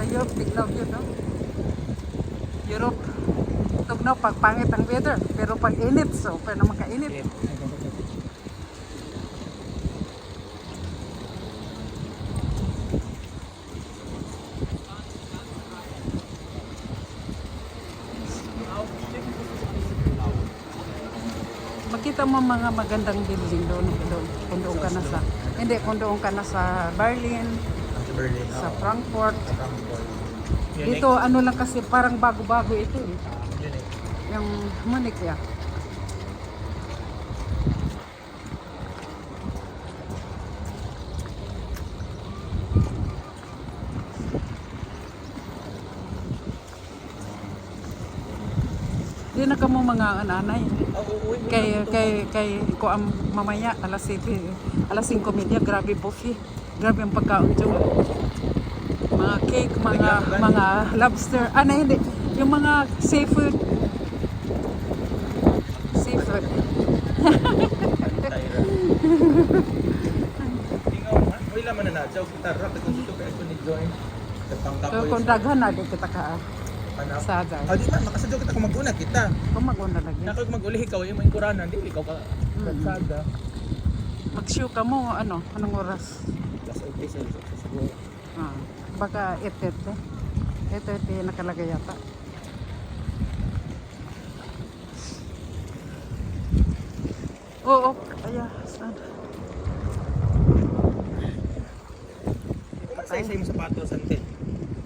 Europe, tignaw yun, no? Europe, tugnaw pag pangit ang weather, pero pag init, so, pero naman kainit. Makita mo mga magandang building doon, kung doon ka na sa, hindi, kung doon ka na sa Berlin, sa Frankfurt. Dito, ano lang kasi, parang bago-bago ito eh. Yung Munich, ya. Di na ka mo mga ananay. Kay ko ang mamaya alas 7, alas 5 media, grabe buffet. Grabe ang pagkaon dyan. Mga cake, mga lobster. Ano hindi, yung mga seafood. Seafood. Wala man na sa gitarra kung dito kay ko ni join. So kung daghan na di kita ka sada. Ah, di man makasadyo kita kung mag-una kita. Kung mag-una lagi. Na kung mag-uli ikaw yung may kuranan, di ikaw ka sada. Mag-show ka mo ano, anong oras? Plus okay sa siguro. Ah, baka etet. Ito nakalagay yata. Oo, kaya sada. Sa isa yung sapatos ante.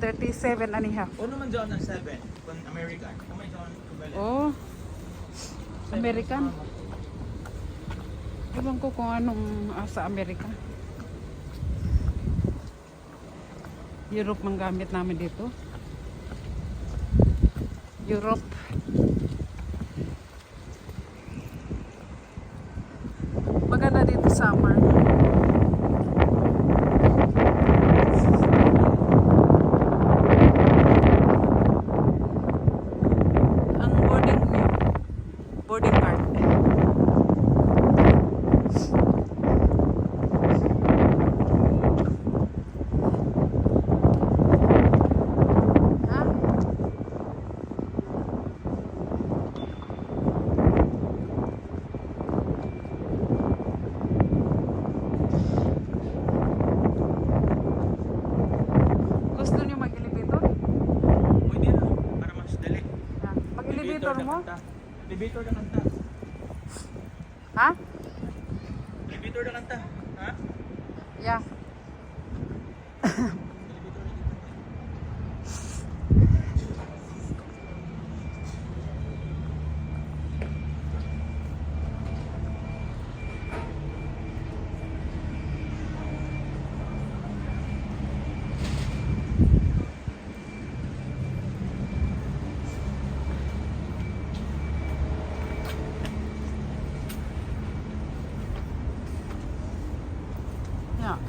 37 and a half. O naman dyan ng 7 kung American. Kung may dyan kubele. Oh. American. Ewan ko kung anong sa Amerika. Europe mang gamit namin dito. Europe. Maganda dito summer. Ang boarding park. Gusto niyo mag-elevator? Pwede na para mas dali. Mag-elevator mo? Elevator na kanta. Ha? Elevator na kanta. Ha? Yeah. Yeah.